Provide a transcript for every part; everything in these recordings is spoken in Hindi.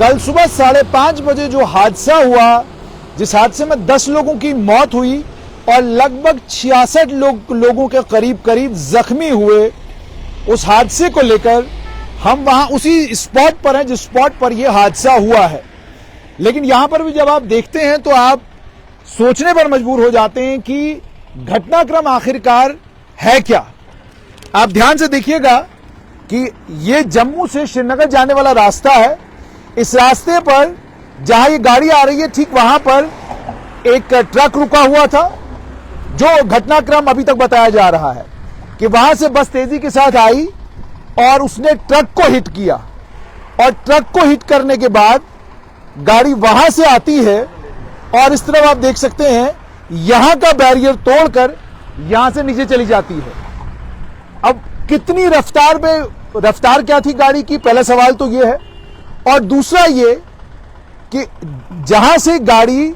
कल सुबह 5:30 बजे जो हादसा हुआ, जिस हादसे में 10 लोगों की मौत हुई और लगभग 66 लोगों के करीब जख्मी हुए, उस हादसे को लेकर हम वहां उसी स्पॉट पर हैं जिस स्पॉट पर यह हादसा हुआ है। लेकिन यहां पर भी जब आप देखते हैं तो आप सोचने पर मजबूर हो जाते हैं कि घटनाक्रम आखिरकार है क्या। आप ध्यान से देखिएगा कि यह जम्मू से श्रीनगर जाने वाला रास्ता है। इस रास्ते पर जहां ये गाड़ी आ रही है, ठीक वहां पर एक ट्रक रुका हुआ था। जो घटनाक्रम अभी तक बताया जा रहा है कि वहां से बस तेजी के साथ आई और उसने ट्रक को हिट किया, और ट्रक को हिट करने के बाद गाड़ी वहां से आती है और इस तरफ आप देख सकते हैं यहां का बैरियर तोड़कर यहां से नीचे चली जाती है। अब कितनी रफ्तार क्या थी गाड़ी की, पहला सवाल तो यह है। और दूसरा ये कि जहां से गाड़ी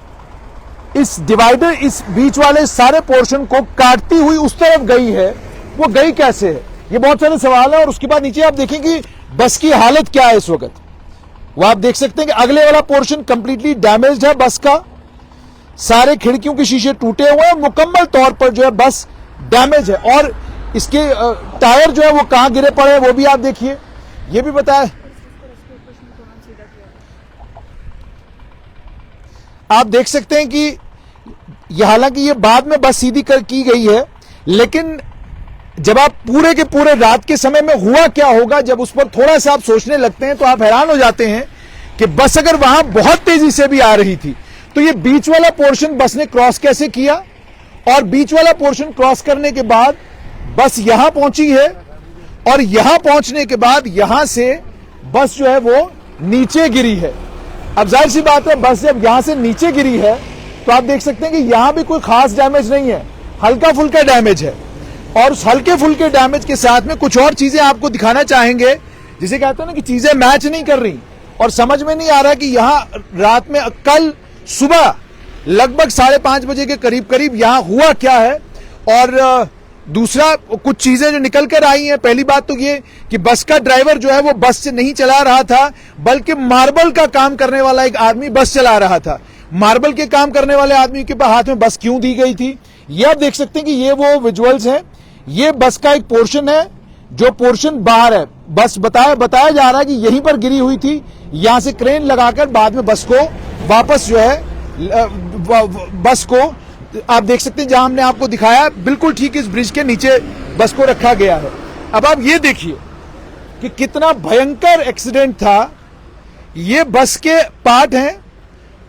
इस डिवाइडर, इस बीच वाले सारे पोर्शन को काटती हुई उस तरफ गई है, वो गई कैसे है, ये बहुत सारे सवाल है। और उसके बाद नीचे आप देखें कि बस की हालत क्या है इस वक्त। वो आप देख सकते हैं कि अगले वाला पोर्शन कंप्लीटली डैमेज्ड है बस का, सारे खिड़कियों के शीशे टूटे हुए हैं, मुकम्मल तौर पर जो है बस डैमेज है। और इसके टायर जो है वो कहां गिरे पड़े हैं वो भी आप देखिए, ये भी बताया। आप देख सकते हैं कि हालांकि ये बाद में बस सीधी की गई है, लेकिन जब आप पूरे के पूरे रात के समय में हुआ क्या होगा, जब उस पर थोड़ा सा आप सोचने लगते हैं तो आप हैरान हो जाते हैं कि बस अगर वहां बहुत तेजी से भी आ रही थी तो ये बीच वाला पोर्शन बस ने क्रॉस कैसे किया, और बीच वाला पोर्शन क्रॉस करने के बाद बस यहां पहुंची है, और यहां पहुंचने के बाद यहां से बस जो है वो नीचे गिरी है। अब जाहिर सी बात है, बस जब यहां से नीचे गिरी है तो आप देख सकते हैं कि यहां भी कोई खास डैमेज नहीं है, हल्का फुल्का डैमेज है। और उस हल्के फुल्के डैमेज के साथ में कुछ और चीजें आपको दिखाना चाहेंगे, जिसे कहते हैं ना कि चीजें मैच नहीं कर रही और समझ में नहीं आ रहा कि यहां रात में, कल सुबह लगभग 5:30 बजे के करीब यहां हुआ क्या है। और दूसरा कुछ चीजें जो निकल कर आई हैं, पहली बात तो ये कि बस का ड्राइवर जो है वो बस से नहीं चला रहा था, बल्कि मार्बल का काम करने वाला एक आदमी बस चला रहा था। मार्बल के काम करने वाले आदमी के हाथ में बस क्यों दी गई थी, ये आप देख सकते हैं कि ये वो विजुअल्स हैं। ये बस का एक पोर्शन है, जो पोर्शन बाहर है, बस बताया जा रहा है कि यहीं पर गिरी हुई थी। यहां से क्रेन लगाकर बाद में बस को वापस जो है, बस को आप देख सकते हैं जहां हमने आपको दिखाया, बिल्कुल ठीक इस ब्रिज के नीचे बस को रखा गया है। अब आप ये देखिए कि कितना भयंकर एक्सीडेंट था। ये बस के पार्ट हैं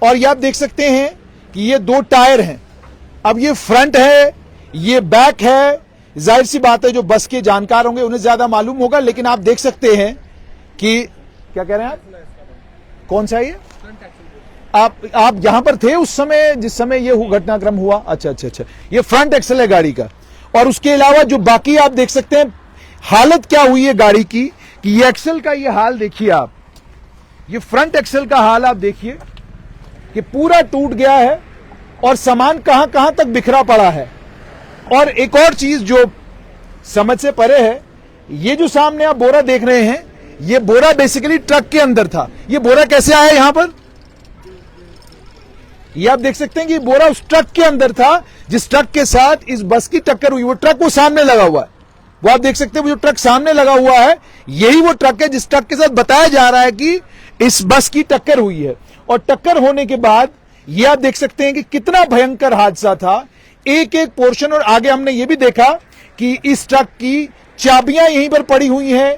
और ये आप देख सकते हैं कि ये 2 टायर हैं। अब ये फ्रंट है, ये बैक है। जाहिर सी बात है जो बस के जानकार होंगे उन्हें ज्यादा मालूम होगा, लेकिन आप देख सकते हैं कि क्या कह रहे हैं आप, कौन सा ये, आप यहां पर थे उस समय जिस समय ये घटनाक्रम हुआ? अच्छा, ये फ्रंट एक्सल है गाड़ी का। और उसके अलावा जो बाकी आप देख सकते हैं हालत क्या हुई है गाड़ी की, कि ये एक्सल का ये हाल देखिए आप, ये फ्रंट एक्सल का हाल आप देखिए कि पूरा टूट गया है और सामान कहां कहां तक बिखरा पड़ा है। और एक और चीज जो समझ से परे है, ये जो सामने आप बोरा देख रहे हैं, ये बोरा बेसिकली ट्रक के अंदर था। ये बोरा कैसे आया यहां पर, ये आप देख सकते हैं कि बोरा उस ट्रक के अंदर था जिस ट्रक के साथ इस बस की टक्कर हुई। वो ट्रक वो सामने लगा हुआ है, वो आप देख सकते हैं, वो जो ट्रक सामने लगा हुआ है यही वो ट्रक है जिस ट्रक के साथ बताया जा रहा है कि इस बस की टक्कर हुई है। और टक्कर होने के बाद ये आप देख सकते हैं कि कितना भयंकर हादसा था, एक एक पोर्शन। और आगे हमने ये भी देखा कि इस ट्रक की चाबियां यहीं पर पड़ी हुई हैं,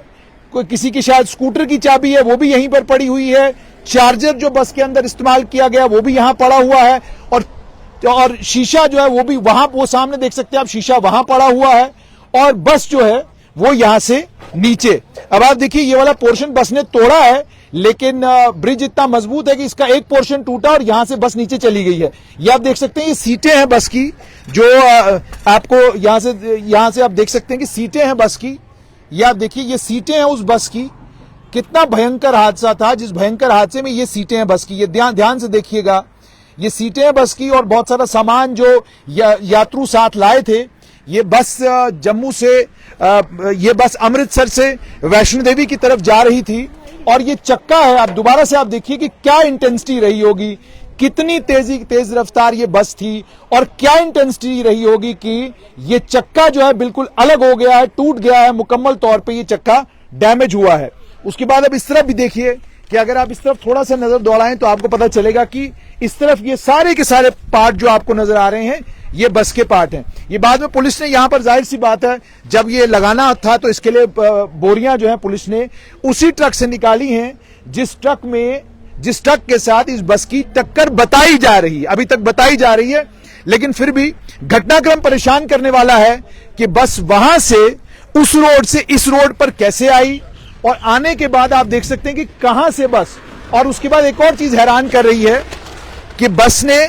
कोई किसी की शायद स्कूटर की चाबी है वो भी यहीं पर पड़ी हुई है, चार्जर जो बस के अंदर इस्तेमाल किया गया वो भी यहां पड़ा हुआ है, और शीशा जो है वो भी वहां, वो सामने देख सकते हैं आप, शीशा वहां पड़ा हुआ है, और बस जो है वो यहां से नीचे। अब आप देखिए ये वाला पोर्शन बस ने तोड़ा है, लेकिन ब्रिज इतना मजबूत है कि इसका एक पोर्शन टूटा और यहां से बस नीचे चली गई है। ये आप देख सकते हैं, ये सीटें हैं बस की, जो आपको यहां से आप देख सकते हैं कि सीटें हैं बस की। ये आप देखिए ये सीटें हैं उस बस की। कितना भयंकर हादसा था, जिस भयंकर हादसे में ये सीटें हैं बस की, ये ध्यान से देखिएगा, ये सीटें हैं बस की। और बहुत सारा सामान जो यात्रु साथ लाए थे ये बस जम्मू से ये बस अमृतसर से वैष्णो देवी की तरफ जा रही थी और ये चक्का है, आप दोबारा से आप देखिए कि क्या इंटेंसिटी रही होगी, कितनी तेज रफ्तार ये बस थी और क्या इंटेंसिटी रही होगी कि ये चक्का जो है बिल्कुल अलग हो गया है, टूट गया है, मुकम्मल तौर पे ये चक्का डैमेज हुआ है। उसके बाद अब इस तरफ भी देखिए कि अगर आप इस तरफ थोड़ा सा नजर दौड़ाएं तो आपको पता चलेगा कि इस तरफ ये सारे के सारे पार्ट जो आपको नजर आ रहे हैं ये बस के पार्ट हैं। ये बाद में पुलिस ने यहां पर, जाहिर सी बात है, जब ये लगाना था तो इसके लिए बोरियां जो है पुलिस ने उसी ट्रक से निकाली हैं जिस ट्रक के साथ इस बस की टक्कर बताई जा रही है, अभी तक बताई जा रही है। लेकिन फिर भी घटनाक्रम परेशान करने वाला है कि बस वहां से उस रोड से इस रोड पर कैसे आई और आने के बाद आप देख सकते हैं कि कहां से बस, और उसके बाद एक और चीज हैरान कर रही है कि बस ने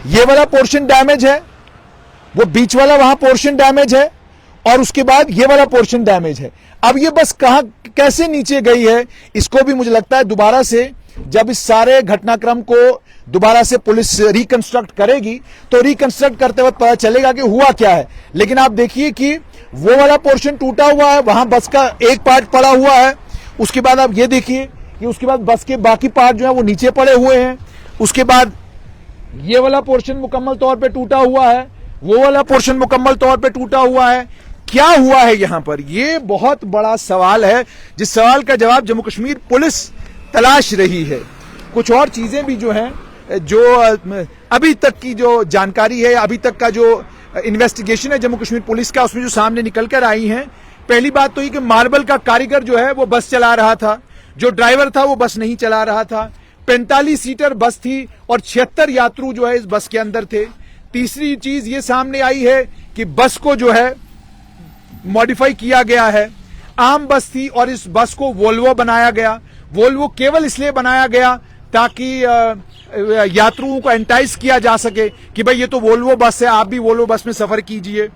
ये वाला पोर्शन डैमेज है, वो बीच वाला वहां पोर्शन डैमेज है और उसके बाद ये वाला पोर्शन डैमेज है। अब ये बस कहां कैसे नीचे गई है, इसको भी मुझे लगता है दोबारा से जब इस सारे घटनाक्रम को दोबारा से पुलिस रिकंस्ट्रक्ट करेगी तो रिकंस्ट्रक्ट करते वक्त पता चलेगा कि हुआ क्या है। लेकिन आप देखिए कि वो वाला पोर्शन टूटा हुआ है, वहां बस का एक पार्ट पड़ा हुआ है। उसके बाद आप ये देखिए कि उसके बाद बस के बाकी पार्ट जो है वो नीचे पड़े हुए हैं। उसके बाद ये वाला पोर्शन मुकम्मल तौर पे टूटा हुआ है, वो वाला पोर्शन मुकम्मल तौर पे टूटा हुआ है। क्या हुआ है यहां पर, ये बहुत बड़ा सवाल है जिस सवाल का जवाब जम्मू कश्मीर पुलिस तलाश रही है। कुछ और चीजें भी जो हैं, जो अभी तक की जो जानकारी है, अभी तक का जो इन्वेस्टिगेशन है जम्मू कश्मीर पुलिस का, उसमें जो सामने निकल कर आई हैं, पहली बात तो ये कि मार्बल का कारीगर जो है वो बस चला रहा था, जो ड्राइवर था वो बस नहीं चला रहा था। 45 सीटर बस थी और 76 यात्रु जो है इस बस के अंदर थे। तीसरी चीज ये सामने आई है कि बस को जो है मॉडिफाई किया गया है। आम बस थी और इस बस को वोल्वो बनाया गया। वोल्वो केवल इसलिए बनाया गया ताकि यात्रुओं को एंटाइज किया जा सके कि भाई ये तो वोल्वो बस है, आप भी वोल्वो बस में सफर कीजिए।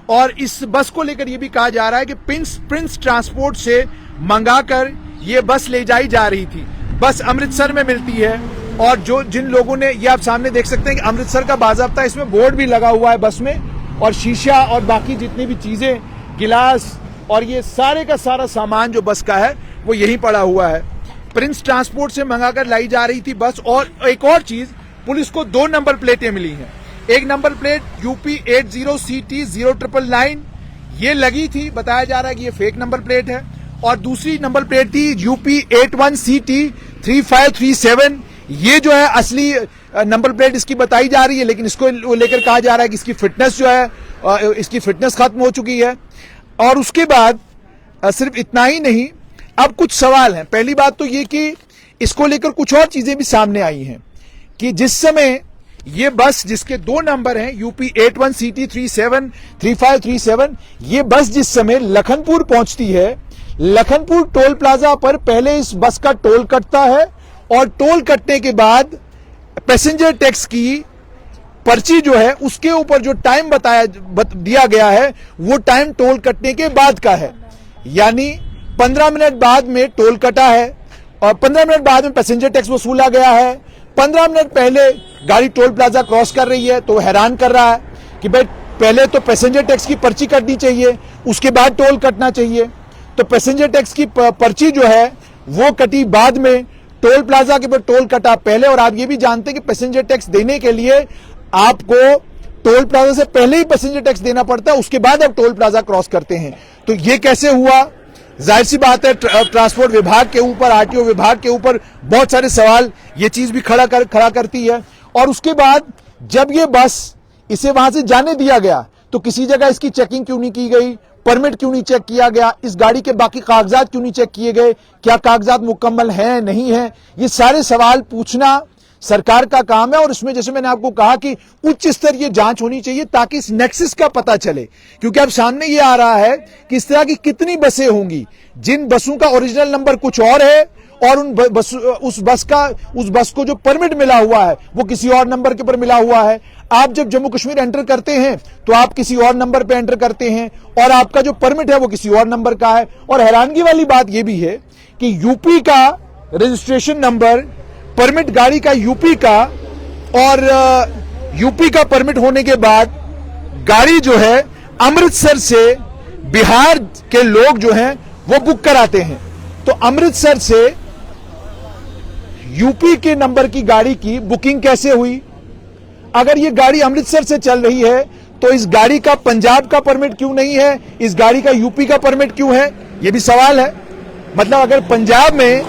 और इस बस को लेकर यह भी कहा जा रहा है कि प्रिंस ट्रांसपोर्ट से मंगाकर ये बस ले जाई जा रही थी। बस अमृतसर में मिलती है और जिन लोगों ने, ये आप सामने देख सकते हैं कि अमृतसर का बाजाब्ता इसमें बोर्ड भी लगा हुआ है बस में, और शीशा और बाकी जितनी भी चीजें, गिलास और ये सारे का सारा सामान जो बस का है वो यहीं पड़ा हुआ है। प्रिंस ट्रांसपोर्ट से मंगाकर लाई जा रही थी बस। और एक और चीज, पुलिस को 2 नंबर प्लेटें मिली हैं। एक नंबर प्लेट UP 80CT 0999 ये लगी थी, बताया जा रहा है कि ये फेक नंबर प्लेट है। और दूसरी नंबर प्लेट थी UP 81CT 3537, ये जो है असली नंबर प्लेट इसकी बताई जा रही है। लेकिन इसको लेकर कहा जा रहा है कि इसकी फिटनेस जो है, इसकी फिटनेस खत्म हो चुकी है। और उसके बाद सिर्फ इतना ही नहीं, अब कुछ सवाल हैं। पहली बात तो ये कि इसको लेकर कुछ और चीजें भी सामने आई हैं कि जिस समय ये बस, जिसके 2 नंबर हैं UP 81CT 3537, ये बस जिस समय लखनपुर पहुंचती है, लखनपुर टोल प्लाजा पर पहले इस बस का टोल कटता है और टोल कटने के बाद पैसेंजर टैक्स की पर्ची जो है उसके ऊपर जो टाइम दिया गया है वो टाइम टोल कटने के बाद का है। यानी 15 मिनट बाद में टोल कटा है और 15 मिनट बाद में पैसेंजर टैक्स वसूला गया है। 15 मिनट पहले गाड़ी टोल प्लाजा क्रॉस कर रही है तो हैरान कर रहा है कि भाई पहले तो पैसेंजर टैक्स की पर्ची कटनी चाहिए, उसके बाद टोल कटना चाहिए। तो पैसेंजर टैक्स की पर्ची जो है वो कटी बाद में, टोल प्लाजा के ऊपर टोल कटा पहले। और आप ये भी जानते हैं कि पैसेंजर टैक्स देने के लिए आपको टोल प्लाजा से पहले ही पैसेंजर टैक्स देना पड़ता है, उसके बाद आप टोल प्लाजा क्रॉस करते हैं। तो ये कैसे हुआ? जाहिर सी बात है ट्रांसपोर्ट विभाग के ऊपर, RTO विभाग के ऊपर बहुत सारे सवाल ये चीज भी खड़ा करती है। और उसके बाद जब ये बस, इसे वहां से जाने दिया गया तो किसी जगह इसकी चेकिंग क्यों नहीं की गई, परमिट क्यों नहीं चेक किया गया, इस गाड़ी के बाकी कागजात क्यों नहीं चेक किए गए, क्या कागजात मुकम्मल हैं नहीं हैं, ये सारे सवाल पूछना सरकार का काम है। और इसमें जैसे मैंने आपको कहा कि उच्च स्तरीय जांच होनी चाहिए ताकि इस नेक्सस का पता चले। क्योंकि अब सामने ये आ रहा है कि इस तरह की कितनी बसें होंगी जिन बसों का ओरिजिनल नंबर कुछ और है और उस बस को जो परमिट मिला हुआ है वो किसी और नंबर के ऊपर मिला हुआ है। आप जब जम्मू कश्मीर एंटर करते हैं तो आप किसी और नंबर पे एंटर करते हैं और आपका जो परमिट है वो किसी और नंबर का है। और हैरानगी वाली बात यह भी है कि यूपी का रजिस्ट्रेशन नंबर, परमिट गाड़ी का यूपी का, और यूपी का परमिट होने के बाद गाड़ी जो है अमृतसर से बिहार के लोग जो हैं वो बुक कराते हैं। तो अमृतसर से यूपी के नंबर की गाड़ी की बुकिंग कैसे हुई? अगर ये गाड़ी अमृतसर से चल रही है तो इस गाड़ी का पंजाब का परमिट क्यों नहीं है, इस गाड़ी का यूपी का परमिट क्यों है? ये भी सवाल है। मतलब अगर पंजाब में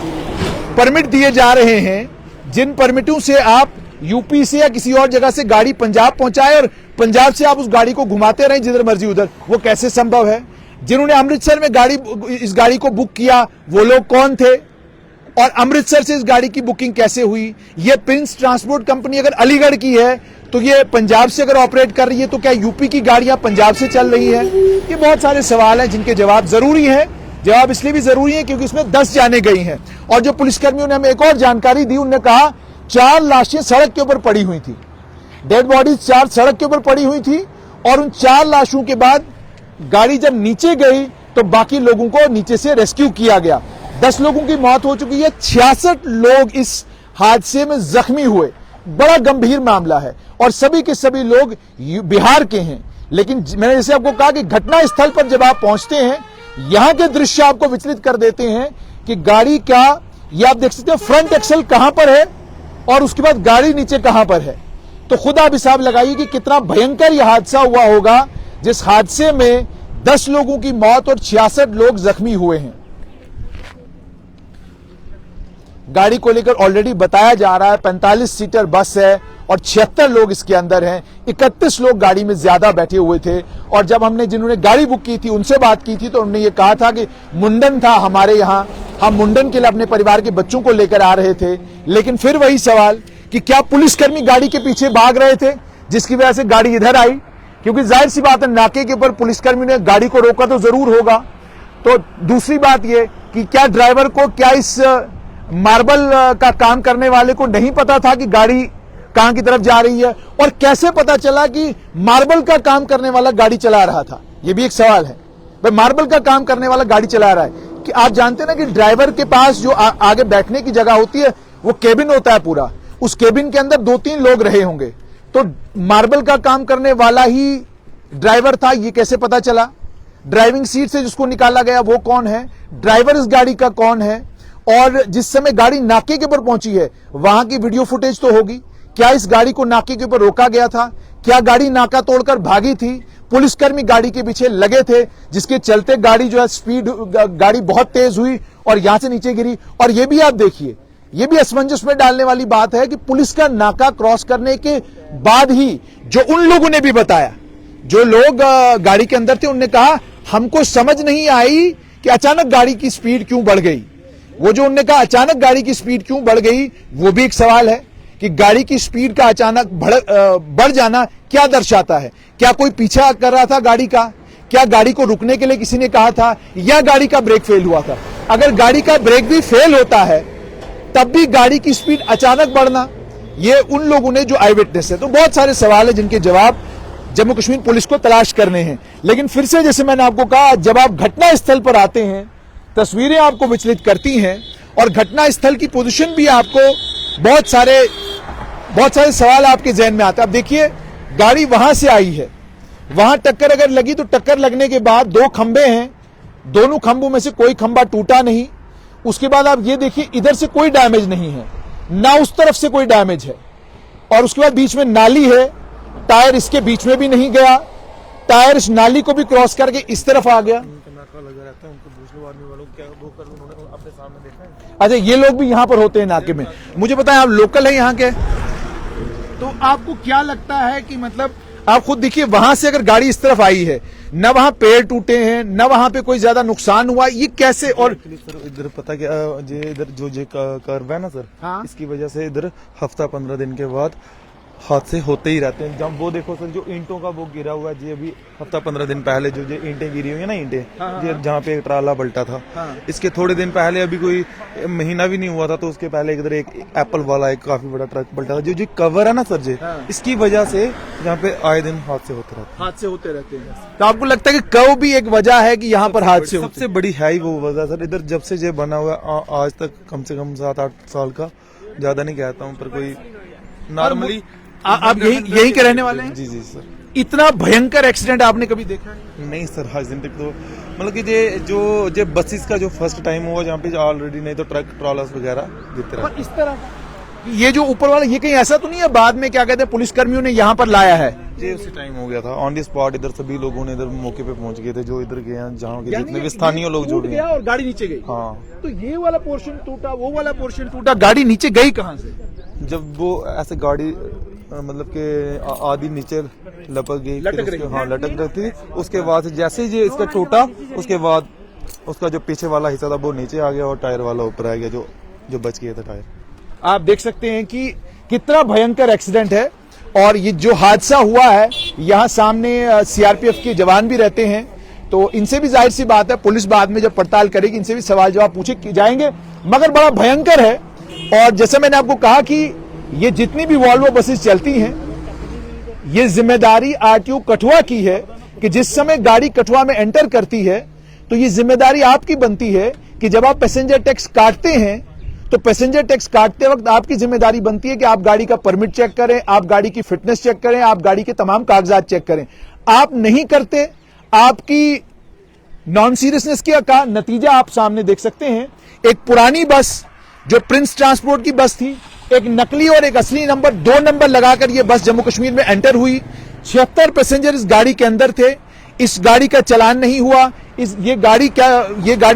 परमिट दिए जा रहे हैं, जिन परमिटों से आप यूपी से या किसी और जगह से गाड़ी पंजाब पहुंचाए और पंजाब से आप उस गाड़ी को घुमाते रहें जिधर मर्जी उधर, वो कैसे संभव है? जिन्होंने अमृतसर में इस गाड़ी को बुक किया वो लोग कौन थे और अमृतसर से इस गाड़ी की बुकिंग कैसे हुई? ये प्रिंस ट्रांसपोर्ट कंपनी अगर अलीगढ़ की है तो ये पंजाब से अगर ऑपरेट कर रही है तो क्या यूपी की गाड़ियां पंजाब से चल रही है? ये बहुत सारे सवाल हैं जिनके जवाब जरूरी है। जवाब इसलिए भी जरूरी है क्योंकि इसमें 10 जाने गई हैं। और जो पुलिसकर्मियों ने हमें एक और जानकारी दी, उन्होंने कहा 4 लाशें सड़क के ऊपर पड़ी हुई थी, डेड बॉडीज 4 सड़क के ऊपर पड़ी हुई थी और उन 4 लाशों के बाद गाड़ी जब नीचे गई तो बाकी लोगों को नीचे से रेस्क्यू किया गया। 10 लोगों की मौत हो चुकी है, 66 लोग इस हादसे में जख्मी हुए। बड़ा गंभीर मामला है और सभी के सभी लोग बिहार के हैं। लेकिन मैंने जैसे आपको कहा कि घटना स्थल पर जब आप पहुंचते हैं, यहां के दृश्य आपको विचलित कर देते हैं कि गाड़ी का, ये आप देख सकते हैं फ्रंट एक्सल कहां पर है और उसके बाद गाड़ी नीचे कहां पर है। तो खुद आप हिसाब लगाइए कि कितना भयंकर यह हादसा हुआ होगा, जिस हादसे में 10 लोगों की मौत और 66 लोग जख्मी हुए हैं। गाड़ी को लेकर ऑलरेडी बताया जा रहा है 45 सीटर बस है और 76 लोग इसके अंदर हैं। 31 लोग गाड़ी में ज्यादा बैठे हुए थे। और जब हमने जिन्होंने गाड़ी बुक की थी उनसे बात की थी तो उन्होंने ये कहा था कि मुंडन था हमारे यहाँ, हम मुंडन के लिए अपने परिवार के बच्चों को लेकर आ रहे थे। लेकिन फिर वही सवाल कि क्या पुलिसकर्मी गाड़ी के पीछे भाग रहे थे जिसकी वजह से गाड़ी इधर आई? क्योंकि जाहिर सी बात है, नाके के ऊपर पुलिसकर्मी ने गाड़ी को रोका तो जरूर होगा। तो दूसरी बात यह कि क्या ड्राइवर को, क्या इस मार्बल का काम करने वाले को नहीं पता था कि गाड़ी कहां की तरफ जा रही है? और कैसे पता चला कि मार्बल का काम करने वाला गाड़ी चला रहा था? यह भी एक सवाल है। भाई मार्बल का काम करने वाला गाड़ी चला रहा है कि आप जानते हैं ना कि ड्राइवर के पास जो आगे बैठने की जगह होती है वो केबिन होता है पूरा, उस केबिन के अंदर 2-3 लोग रहे होंगे। तो मार्बल का काम करने वाला ही ड्राइवर था, ये कैसे पता चला? ड्राइविंग सीट से जिसको निकाला गया वो कौन है? ड्राइवर इस गाड़ी का कौन है? और जिस समय गाड़ी नाके के ऊपर पहुंची है वहां की वीडियो फुटेज तो होगी। क्या इस गाड़ी को नाके के ऊपर रोका गया था? क्या गाड़ी नाका तोड़कर भागी थी? पुलिसकर्मी गाड़ी के पीछे लगे थे जिसके चलते गाड़ी जो है स्पीड, गाड़ी बहुत तेज हुई और यहां से नीचे गिरी। और ये भी आप देखिए, ये भी असमंजस में डालने वाली बात है कि पुलिस का नाका क्रॉस करने के बाद ही जो उन लोगों ने भी बताया, जो लोग गाड़ी के अंदर थे, उन्होंने कहा हमको समझ नहीं आई कि अचानक गाड़ी की स्पीड क्यों बढ़ गई। वो जो उन्होंने कहा अचानक गाड़ी की स्पीड क्यों बढ़ गई, वो भी एक सवाल है कि गाड़ी की स्पीड का अचानक बढ़ जाना क्या दर्शाता है? क्या कोई पीछा कर रहा था गाड़ी का? क्या गाड़ी को रुकने के लिए किसी ने कहा था, या गाड़ी का ब्रेक फेल हुआ था? अगर गाड़ी का ब्रेक भी फेल होता है तब भी गाड़ी की स्पीड अचानक बढ़ना, ये उन लोगों ने जो आई विटनेस है। तो बहुत सारे सवाल है जिनके जवाब जम्मू कश्मीर पुलिस को तलाश करने हैं। लेकिन फिर से जैसे मैंने आपको कहा, जब आप घटना स्थल पर आते हैं तस्वीरें आपको विचलित करती हैं और घटना स्थल की पोजीशन भी आपको बहुत सारे सवाल आपके जहन में आते हैं। अब देखिए, गाड़ी वहां से आई है, वहां टक्कर अगर लगी तो टक्कर लगने के बाद 2 खंबे हैं, दोनों खंभों में से कोई खंबा टूटा नहीं। उसके बाद आप ये देखिए, इधर से कोई डैमेज नहीं है, ना उस तरफ से कोई डैमेज है। और उसके बाद बीच में नाली है, टायर इसके बीच में भी नहीं गया, टायर इस नाली को भी क्रॉस करके इस तरफ आ गया। अच्छा, ये लोग भी यहाँ पर होते हैं नाके में। मुझे बताएं, आप लोकल है यहाँ के, तो आपको क्या लगता है कि मतलब आप खुद देखिए, वहां से अगर गाड़ी इस तरफ आई है, न वहां पेड़ टूटे हैं, न वहां पे कोई ज्यादा नुकसान हुआ, ये कैसे? और इधर पता क्या, इधर जो कर्व है ना सर, हाँ? इसकी वजह से इधर हफ्ता 15 दिन के बाद हादसे होते ही रहते हैं। जब वो देखो सर, जो ईंटों का वो गिरा हुआ है, जी अभी हफ्ता 15 दिन पहले जो ईंटें गिरी हुई है ना, ईंटें, हाँ। जहाँ पे ट्राला पलटा था, हाँ। इसके थोड़े दिन पहले, अभी कोई महीना भी नहीं हुआ था, तो उसके पहले इधर एक एप्पल वाला एक काफी बड़ा ट्रक पलटा था। जो कवर है ना सर जी, हाँ। इसकी वजह से यहाँ पे आए दिन हादसे होते रहते हैं। तो आपको लगता है कि कर्व भी एक वजह है कि यहाँ पर हादसे? सबसे बड़ी है ही वो वजह सर। इधर जब से ये बना हुआ आज तक कम से कम 7-8 साल का, ज्यादा नहीं कहता हूँ, पर कोई नॉर्मली। आप यही के रहने वाले हैं? जी सर। इतना भयंकर एक्सीडेंट आपने कभी देखा है? नहीं सर, आज दिन तक तो मतलब कि जो बसेस का जो फर्स्ट टाइम हुआ जहाँ पे ऑलरेडी, नहीं तो ट्रक ट्रॉलर्स वगैरह गिरते और इस तरह का ये जो ऊपर वाला, ये कहीं ऐसा तो नहीं है बाद में क्या कहते हैं पुलिस कर्मियों ने यहाँ पर लाया है? ये उसी टाइम हो गया था ऑन द स्पॉट। इधर सभी लोगों ने इधर मौके पे पहुंच गए थे, जो इधर गए हैं, जहाँ के जितने भी स्थानीय लोग जो टूट भी गया हैं। और गाड़ी नीचे गई। हाँ, तो ये वाला पोर्शन टूटा, वो वाला पोर्शन टूटा, गाड़ी नीचे गई कहाँ से? जब वो ऐसे गाड़ी मतलब के आधी नीचे लपक गई, लटक रही। हाँ लटक रही थी। उसके बाद जैसे ही ये इसका टूटा, उसके बाद उसका जो पीछे वाला हिस्सा था वो नीचे आ गया और टायर वाला ऊपर आ गया, जो बच गया था टायर। आप देख सकते हैं कि कितना भयंकर एक्सीडेंट है। और ये जो हादसा हुआ है, यहाँ सामने सीआरपीएफ के जवान भी रहते हैं, तो इनसे भी जाहिर सी बात है पुलिस बाद में जब पड़ताल करेगी इनसे भी सवाल जवाब पूछे जाएंगे, मगर बड़ा भयंकर है। और जैसे मैंने आपको कहा कि ये जितनी भी वॉल्वो बसेस चलती हैं, ये जिम्मेदारी आरटीओ कठुआ की है कि जिस समय गाड़ी कठुआ में एंटर करती है तो ये जिम्मेदारी आपकी बनती है कि जब आप पैसेंजर टैक्स काटते हैं तो पैसेंजर टैक्स काटते वक्त आपकी जिम्मेदारी बनती है कि आप गाड़ी का परमिट चेक करें, आप गाड़ी की फिटनेस चेक करें, आप गाड़ी के तमाम कागजात चेक करें। आप नहीं करते, आपकी नॉन सीरियसनेस का नतीजा आप सामने देख सकते हैं। एक पुरानी बस जो प्रिंस ट्रांसपोर्ट की बस थी, एक नकली और एक असली नंबर, 2 नंबर लगाकर यह बस जम्मू कश्मीर में एंटर हुई। 76 पैसेंजर इस गाड़ी के अंदर थे। इस गाड़ी का चालान नहीं हुआ। ये गाड़ी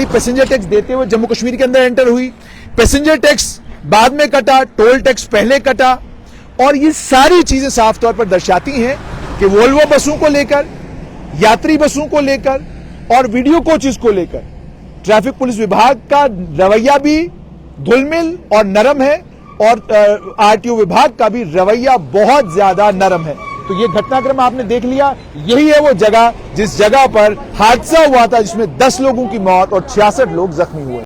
पैसेंजर टैक्स देते हुए जम्मू कश्मीर के अंदर एंटर हुई। पैसेंजर टैक्स बाद में कटा, टोल टैक्स पहले कटा। और ये सारी चीजें साफ तौर पर दर्शाती हैं कि वोल्वो बसों को लेकर, यात्री बसों को लेकर और वीडियो कोचेस को लेकर ट्रैफिक पुलिस विभाग का रवैया भी धुलमिल और नरम है और आरटीओ विभाग का भी रवैया बहुत ज्यादा नरम है। तो ये घटनाक्रम आपने देख लिया, यही है वो जगह जिस जगह पर हादसा हुआ था जिसमें 10 लोगों की मौत और 66 लोग जख्मी हुए।